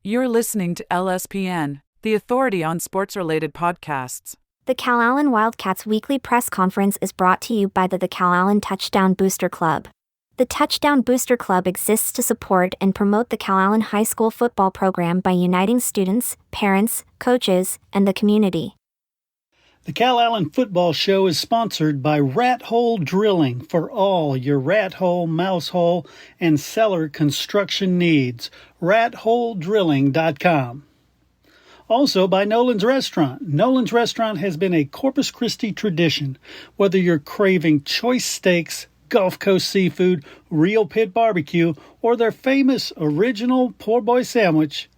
You're listening to LSPN, the authority on sports-related podcasts. The Calallen Wildcats weekly press conference is brought to you by the Calallen Touchdown Booster Club. The Touchdown Booster Club exists to support and promote the Calallen High School football program by uniting students, parents, coaches, and the community. The Calallen Football Show is sponsored by Rat Hole Drilling for all your rat hole, mouse hole, and cellar construction needs. ratholedrilling.com. Also by Nolan's Restaurant. Nolan's Restaurant has been a Corpus Christi tradition. Whether you're craving choice steaks, Gulf Coast seafood, real pit barbecue, or their famous original poor boy sandwich,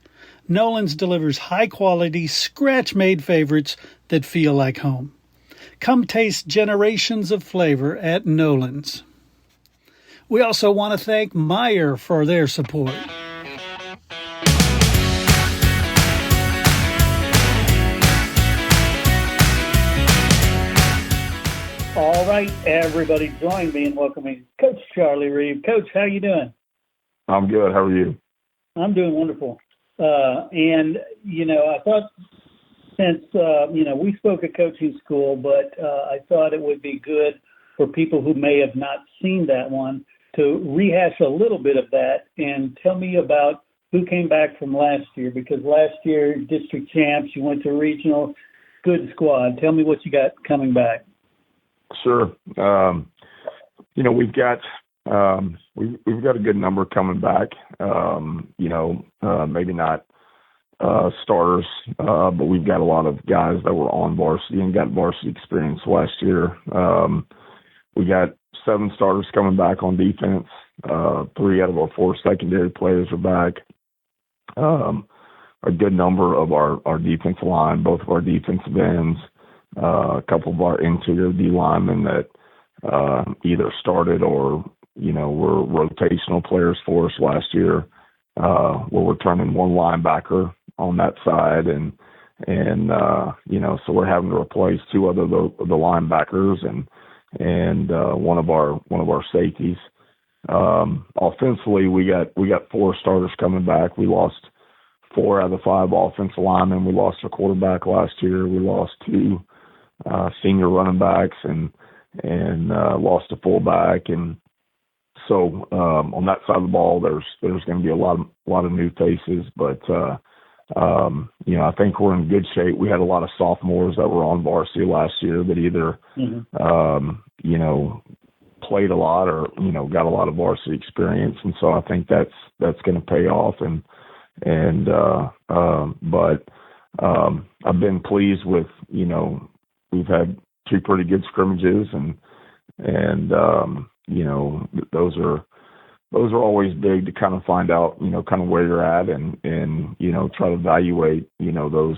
Nolan's delivers high-quality, scratch-made favorites that feel like home. Come taste generations of flavor at Nolan's. We also want to thank Meijer for their support. All right, everybody, join me in welcoming Coach Charlie Reeve. Coach, how you doing? I'm good. How are you? I'm doing wonderful. I thought since, we spoke at coaching school, but I thought it would be good for people who may have not seen that one to rehash a little bit of that and tell me about who came back from last year, because last year, district champs, you went to regional, good squad. Tell me what you got coming back. Sure. We've got a good number coming back. Maybe not starters, but we've got a lot of guys that were on varsity and got varsity experience last year. We got 7 starters coming back on defense. 3 out of our 4 secondary players are back. A good number of our defensive line, both of our defensive ends, a couple of our interior D linemen that either started or were rotational players for us last year. We're returning 1 linebacker on that side, and so we're having to replace 2 other the linebackers and one of our safeties. Offensively, we got 4 starters coming back. We lost 4 out of the 5 offensive linemen. We lost a quarterback last year. We lost 2 senior running backs and lost a fullback, and so on that side of the ball, there's going to be a lot of new faces, but I think we're in good shape. We had a lot of sophomores that were on varsity last year that either played a lot or got a lot of varsity experience, and so I think that's going to pay off. But I've been pleased with we've had 2 pretty good scrimmages, and those are always big to kind of find out kind of where you're at and try to evaluate those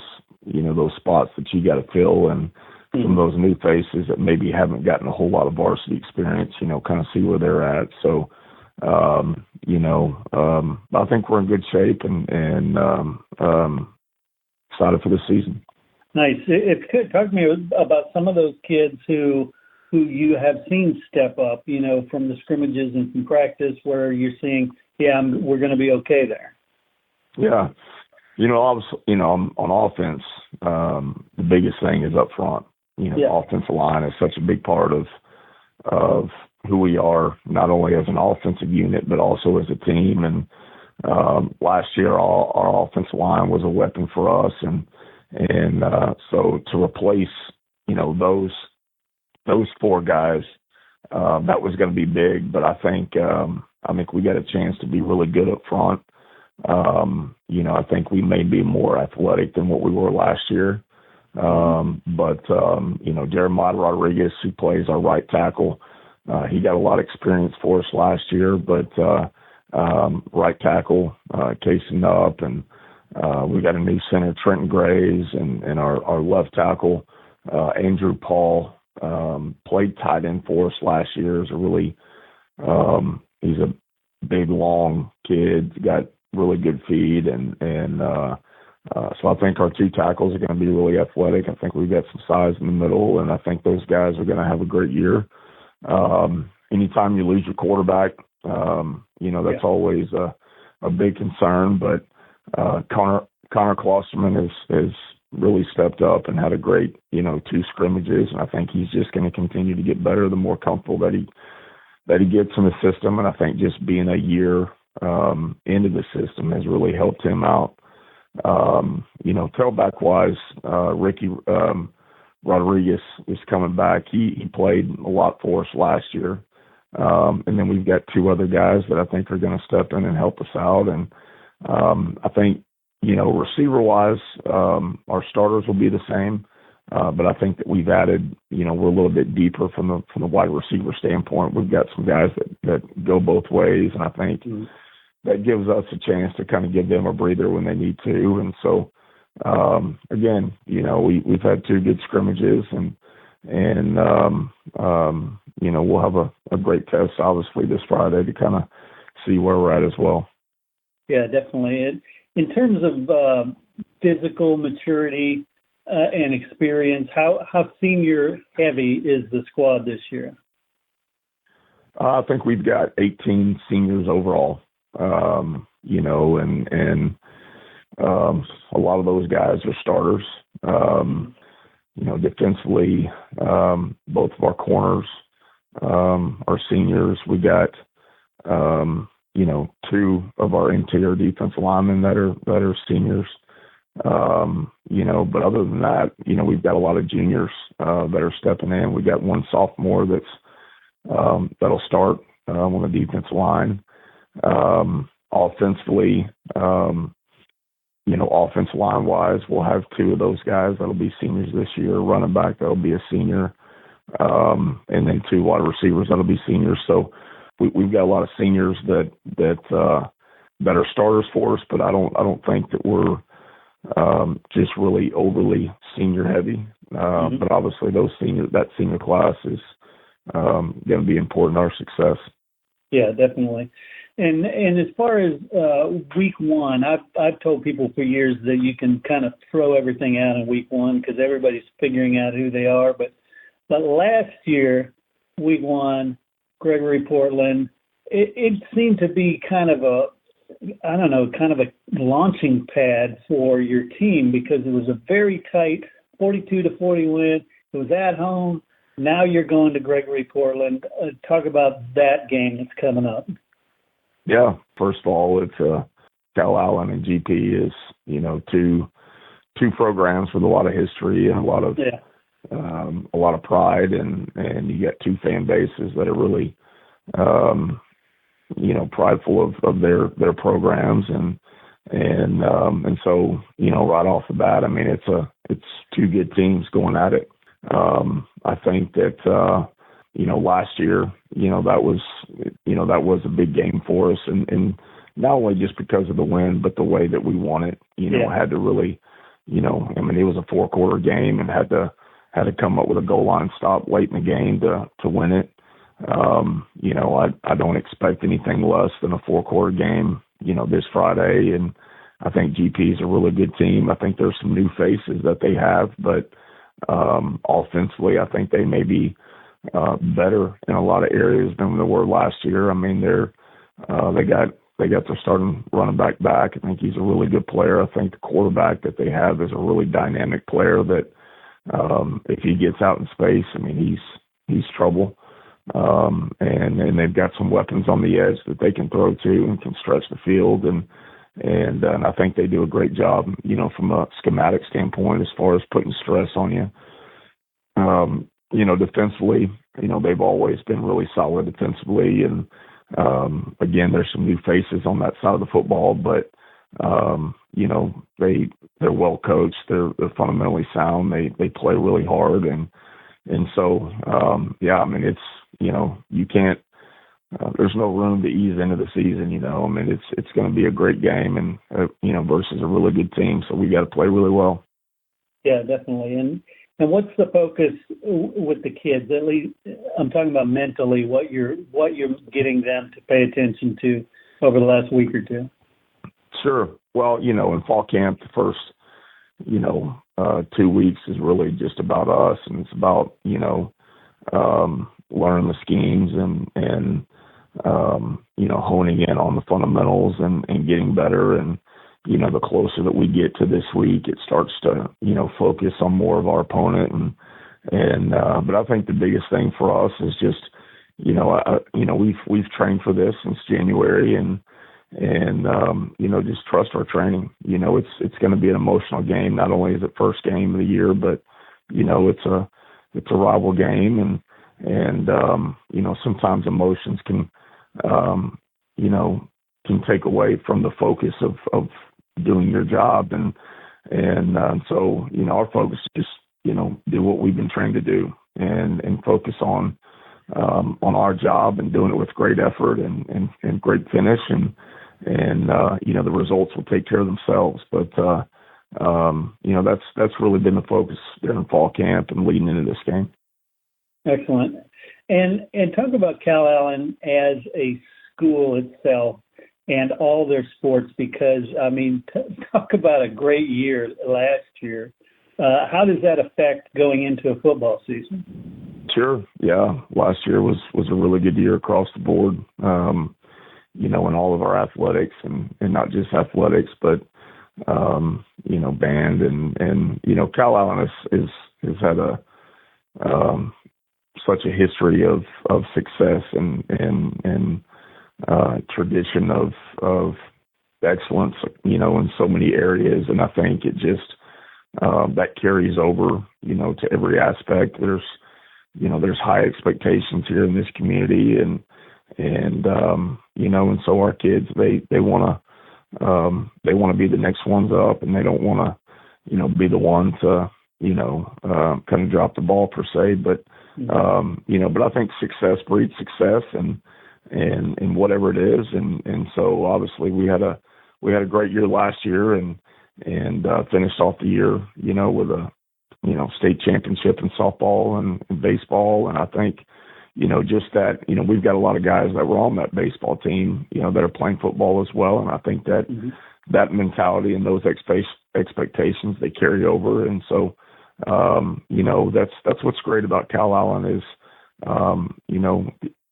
spots that you got to fill, and some of those new faces that maybe haven't gotten a whole lot of varsity experience, kind of see where they're at. So I think we're in good shape and excited for the season. Nice. If you could talk to me about some of those kids who you have seen step up, from the scrimmages and from practice, where you're seeing, we're going to be okay there. Yeah. On offense, the biggest thing is up front. Offensive line is such a big part of who we are, not only as an offensive unit, but also as a team. And last year, our offensive line was a weapon for us. And so to replace, those 4 guys, that was going to be big. But I think we got a chance to be really good up front. I think we may be more athletic than what we were last year. But Jeremiah Rodriguez, who plays our right tackle, he got a lot of experience for us last year. But right tackle, casing up, and we got a new center, Trenton Graves, and our left tackle, Andrew Paul, played tight end for us last year. He's a big, long kid, got really good feed, and so I think our 2 tackles are going to be really athletic. I think we've got some size in the middle, and I think those guys are going to have a great year. Anytime you lose your quarterback, that's always a big concern, but Connor Klosterman has really stepped up and had a great, 2 scrimmages, and I think he's just going to continue to get better the more comfortable that he gets in the system. And I think just being a year into the system has really helped him out. Tailback wise, Ricky Rodriguez is coming back. He played a lot for us last year. And then we've got 2 other guys that I think are going to step in and help us out. And I think, receiver wise, our starters will be the same. But I think that we've added, we're a little bit deeper from the wide receiver standpoint. We've got some guys that go both ways, and I think that gives us a chance to kind of give them a breather when they need to. And so, again, we've had 2 good scrimmages, and we'll have a great test, obviously, this Friday to kind of see where we're at as well. Yeah, definitely. In terms of physical maturity and experience, how senior heavy is the squad this year? I think we've got 18 seniors overall, and a lot of those guys are starters. Defensively, both of our corners are seniors. We got, 2 of our interior defensive linemen that are seniors. But other than that, we've got a lot of juniors that are stepping in. We got 1 sophomore that'll start on the defensive line. Offensively, offensive line wise, we'll have 2 of those guys that'll be seniors this year. Running back that'll be a senior, and then 2 wide receivers that'll be seniors. So we've got a lot of seniors that are starters for us, but I don't think that we're just really overly senior heavy. But obviously that senior class is going to be important to our success. Yeah, definitely. And as far as week 1, I've told people for years that you can kind of throw everything out in week 1 because everybody's figuring out who they are. But last year, week 1, Gregory Portland, it seemed to be kind of a launching pad for your team because it was a very tight 42-40 win. It was at home. Now you're going to Gregory Portland. Talk about that game that's coming up. Yeah. First of all, it's Calallen and GP is, 2 programs with a lot of history and a lot of pride, and you got 2 fan bases that are really, prideful of their programs, and so, right off the bat, I mean, it's 2 good teams going at it. I think that, last year, that was a big game for us, and not only just because of the win, but the way that we won it, had to really, it was a 4-quarter game and had to come up with a goal line stop late in the game to win it. I don't expect anything less than a 4-quarter game, this Friday, and I think GP is a really good team. I think there's some new faces that they have, but offensively, I think they may be better in a lot of areas than they were last year. I mean, they got their starting running back. I think he's a really good player. I think the quarterback that they have is a really dynamic player that if he gets out in space, I mean, he's trouble. And they've got some weapons on the edge that they can throw to and can stretch the field. And I think they do a great job, from a schematic standpoint as far as putting stress on you. Defensively, they've always been really solid defensively. And, again, there's some new faces on that side of the football, but, they're well coached. They're fundamentally sound. They play really hard. And so, I mean, it's, you can't, there's no room to ease into the season, I mean, it's going to be a great game and, versus a really good team. So we got to play really well. Yeah, definitely. And what's the focus with the kids? At least I'm talking about mentally, what you're getting them to pay attention to over the last week or 2. Sure. Well, in fall camp, the first, 2 weeks is really just about us, and it's about, learning the schemes and honing in on the fundamentals and getting better. And, the closer that we get to this week, it starts to, focus on more of our opponent. But I think the biggest thing for us is just, we've trained for this since January and just trust our training. It's going to be an emotional game. Not only is it first game of the year, but, it's a rival game and sometimes emotions can take away from the focus of doing your job. So, our focus is just, do what we've been trained to do and focus on our job and doing it with great effort and great finish. The results will take care of themselves. But, that's really been the focus during fall camp and leading into this game. Excellent. And talk about Calallen as a school itself and all their sports, because, talk about a great year last year. How does that affect going into a football season? Sure. Yeah. Last year was a really good year across the board, in all of our athletics and not just athletics, but, band and Calallen has had such a history of success and tradition of excellence, in so many areas. And I think it just, that carries over, to every aspect. There's high expectations here in this community and so our kids, they want to be the next ones up, and they don't want to, be the one to, kind of drop the ball per se. But, but I think success breeds success and whatever it is. And so obviously we had a great year last year and finished off the year, with a, state championship in softball and baseball. And I think, just that, we've got a lot of guys that were on that baseball team, that are playing football as well. And I think that that mentality and those expectations, they carry over. And so, that's what's great about Calallen is,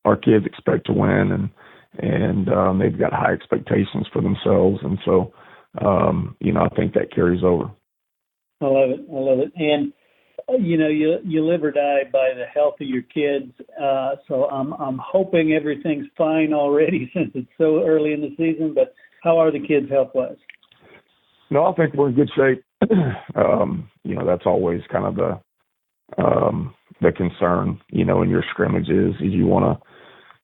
our kids expect to win and they've got high expectations for themselves. And so, I think that carries over. I love it. And, you live or die by the health of your kids. So I'm hoping everything's fine already since it's so early in the season, but how are the kids health-wise? No, I think we're in good shape. That's always kind of the concern, in your scrimmages is you want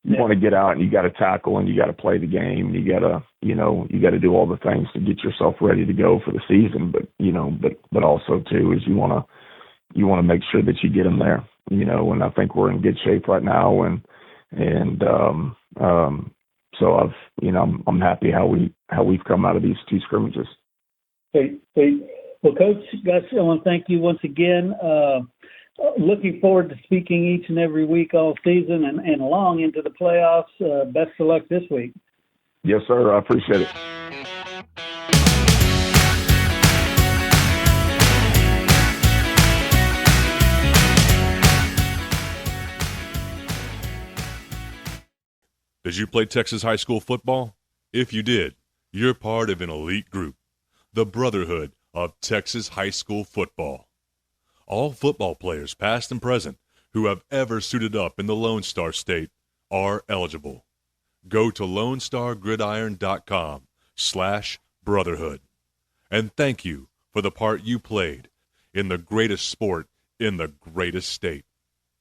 to get out and you got to tackle and you got to play the game. You got to do all the things to get yourself ready to go for the season. But also too is you want to make sure that you get them there, and I think we're in good shape right now. So I'm happy how we've come out of these two scrimmages. Great. Well, Coach, I want to thank you once again. Looking forward to speaking each and every week all season and long into the playoffs. Best of luck this week. Yes, sir. I appreciate it. Did you play Texas high school football? If you did, you're part of an elite group, the Brotherhood of Texas High School Football. All football players, past and present, who have ever suited up in the Lone Star State are eligible. Go to LoneStarGridiron.com/brotherhood. And thank you for the part you played in the greatest sport in the greatest state.